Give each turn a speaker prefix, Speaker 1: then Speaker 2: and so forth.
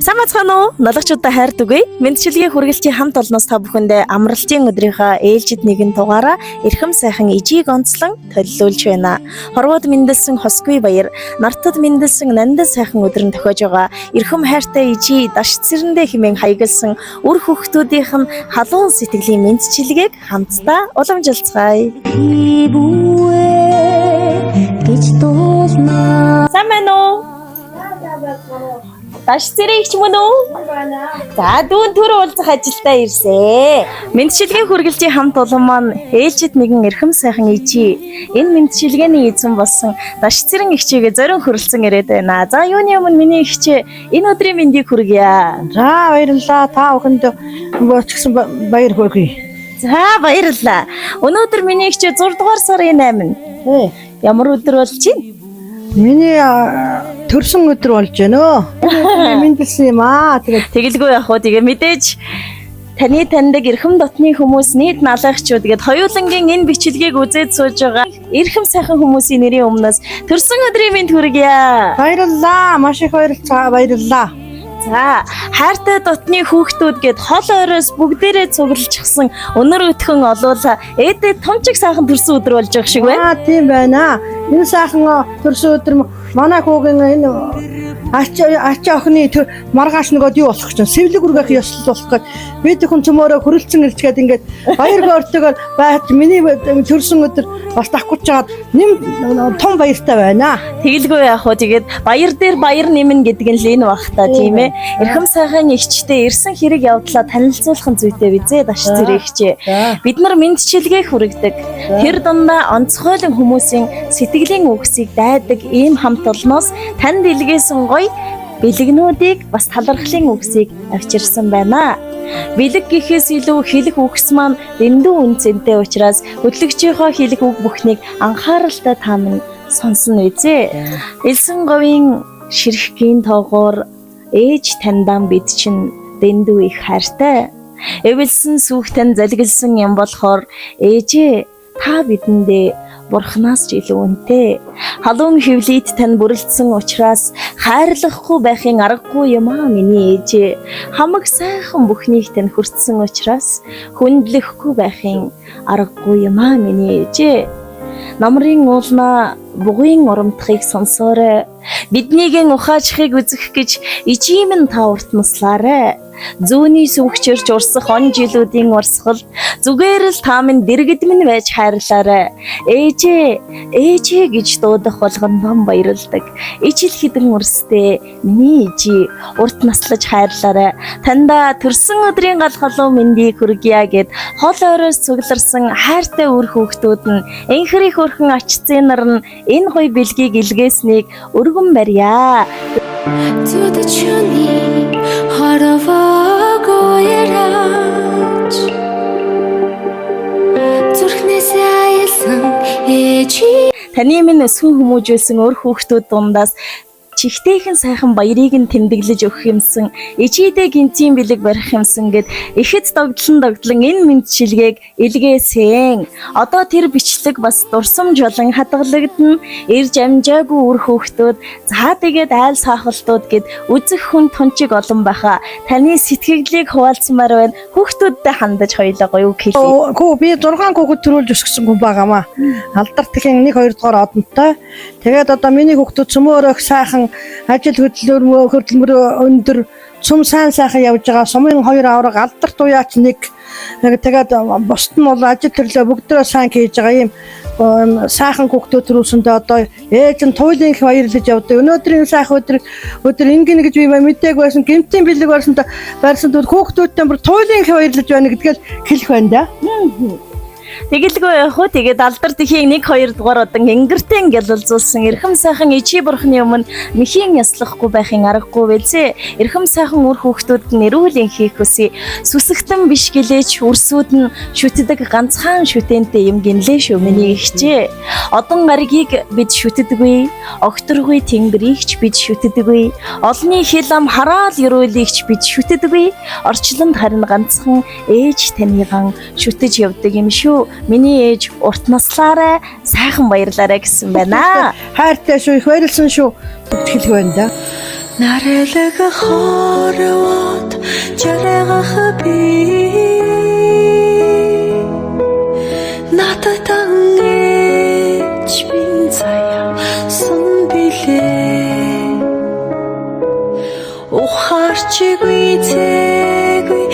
Speaker 1: Сайн бацхан уу? Ноологчуудаа хайрдаг үе. Мэдчилгээ хүргэлтийн хамт олноос та бүхэндээ амралтын өдрийнхөө ээлжид нэгэн дугаараа эрхэм сайхан ижийг онцлон төлөвлүүлж байна. Хорвоод мэндэлсэн хосгүй баяр, нартад мэндэлсэн нандин сайхан өдөр нь тохиож байгаа. Эрхэм хайртай ижи даш цэрэндээ хэмээн хаягалсан үр хөвгтүүдийнх нь халуун сэтгэлийн мэдчилгээг хамтдаа уламжилцгаая. Сайн байна уу? Даш цэрэгч мөн үү? За дүүн төр уулзах ажилдаа ирсэ. Мэдчилгээ хүргэлтийн хамт олон маань ээлжид нэгэн эрхэм сайхан ижи. Энэ мэдчилгээний эзэн болсон даш цэрэн ихчээгээ зорин хөрөлцөн ирээд байна. За юуны өмнө миний ихчээ энэ өдрийн мэндийг хүргье.
Speaker 2: За баярлалаа. Та бүхэнд өчгсөн баяр хүргэе.
Speaker 1: За баярлалаа. Өнөөдөр миний ихчээ 6 дугаар сарын 8. Ямар өдөр болж байна?
Speaker 2: Миний төрсөн өдөр болж байна. Мэндэлсэн юм аа.
Speaker 1: Тэгэлгүй яг хөө тэгээ мэдээж таны таньдаг эрхэм дотны хүмүүс нийт наалгачуд гээд хоёулангийн энэ бичлэгийг үзээд сууж байгаа эрхэм сайхан хүмүүсийн нэрийн өмнөөс төрсөн өдрийн мэнд хүргье.
Speaker 2: Баярлалаа. Маш их баярлалаа.
Speaker 1: За хайртай дотны хүүхдүүд гээд хол оройс бүгдээрээ цуглалчихсан өнөр өтхөн олуула ээдээ томчиг сайхан төрсөн өдөр болж байгаа шиг байна.
Speaker 2: Тийм байна. Энэ сайхан төрсөн өдөр манай хүүгийн энэ ачаа охины маргааш нөгөөд юу болох чинь сэвлэг үргэх ёслол болох гээд бид хүн цөмөөрөө хөрөлцөн ирчгээд ингээд баяр хөөртэйгээр байж миний төрсөн өдөр бас давхгүйж чаад нэм том баяртай байна.
Speaker 1: Тэгэлгүй яах вэ? Тэгээд баяр дээр баяр нэмнэ гэдэг нь л энэ бах та тийм ээ. Эрхэм сайхан эгчтэй ирсэн хэрэг явдлаа танилцуулах зүйтэй бизээ даш зэрэгчээ. Бид нар мэдчилгээ хүргэдэг. Тэр дундаа онцгойлон хүмүүсийн сэтгэлийн үгсийг дайдаг ийм хамт олноос танд илгээсэн гоё бэлгнүүдийг бас талархлын үгсийг авчирсан байна. Бэлэг гэхээс илүү хэлэх үгс маань дэндүү үнцэнтэй учраас хөтлөгчийнхөө хэлэх үг бүхнийг анхааралтай та минь сонсно үзье. Элсэн говийн ширхгийн тоогоор ээж таньдан бид чинь дэндүү их хайртай. Эвэлсэн сүхтэн залгилсан юм болохоор ээжээ та бидэндээ бурхнаас ч илүү үнэтэй. Халуун хөвлөд тань бүрэлдсэн учраас хайрлахгүй байхын аргагүй юм аа миний ээжээ. Хамаг сайхан бүхнийг тань хүртсэн учраас хүндлэхгүй байхын аргагүй юм аа миний ээжээ. Намрын уулна бугын урамтхыг сонсоорой. Биднийгэн ухаачхыг үзэх гэж ижимэн та урт наслаарай. Зүүний сүвгчэрч урсах он жилүүдийн урсгал зүгээр л та минь дэргэд минь байж хайрлаарай. Ээжээ гэж дуудах болгондоо баярлдаг. Ижил хідэн урстэй миний ижи урт наслаж хайрлаарай. Танда төрсөн өдрийн гал халуун мэндийг хүргье гэд хол оройс цугларсан хайртай үр хүүхдүүд нь энхрих өрхөн очицын нар нь энэ гоё бэлгийг илгээснийг өргөн барья. Таны минь өсгөн хүмүүжүүлсэн өр хүүхдүүд дундаас чихтэйхэн сайхан баярыг нь тэмдэглэж өгөх юмсан ижидээ гинтийн бэлэг барих юмсан гэд ихэд догдлон энэ мэдчилгээг илгээсэн. Одоо тэр бичлэг бас дурсамж болон хадгалагдана. Ирж амжаагүй үр хүүхдүүд за тэгээд айл саахалтууд гэд үзэх хүн тунчиг олон байхаа. Таны сэтгэлийг хуваалцмаар байна. Хүүхдүүдтэй хандаж хоёлоо гоё үг хэлье.
Speaker 2: Хөө би 6 хүүхэд төрүүлж өсгсөн хүн байгаамаа. Алдарт ихэн 1 2 дугаар одонтой. Тэгээд одоо миний хүүхдүүд цөмөөрөх сайхан ажил хөдөлмөр өндөр цум сайн сайхан явж байгаа. Сумын 2 авраг алдарт уяач 1. Тэгээд бусд нь бол ажил төрлөө бүгдөө сайн хийж байгаа юм сайхан хүүхдүүд төрүүлсэндээ одоо ээж нь туйлын их баярлаж явдаг. Өнөөдрийн сайхан өдөр ингэнэ гэж би мэдээг байсан. Гэмтийн бэлэг барьсан хүүхдүүдтэй бүр туйлын их баярлаж байна гэдгээл хэлэх байна да. Тэгэлгүй яах вэ? Тэгээд алдарт ихийн 1 2 дугаар одан ингэртэн гялалзуулсан эрхэм сайхан ичи бурхны өмнө мэхийн яслахгүй байхын аргагүй байлээ. Эрхэм сайхан үр хүүхдүүд нь эрүүл энхийг хүсье. Сүсэгтэн биш гэлээч үрсүүд нь шүтдэг ганцхан шүтэнтэй юм гинлээ шүү миний ихчээ. Одон гаригийг бид шүтдэггүй, огторгүй тэнгэрийг ч бид шүтдэггүй. Олны хил ам хараал ерөөлийг ч бид шүтдэггүй. Орчлонд харин ганцхан ээж таньган шүтэж явдаг юм шүү. Миний ээж урт наслаарай, сайхан баярлаарай гэсэн байна. Хайртай шүү, их баярлсан шүү. Хэлэх байна да.
Speaker 3: 나를가 хорвот жаргах би надад ангиж бин заяа сон билээ ухаарчгүй зэгүй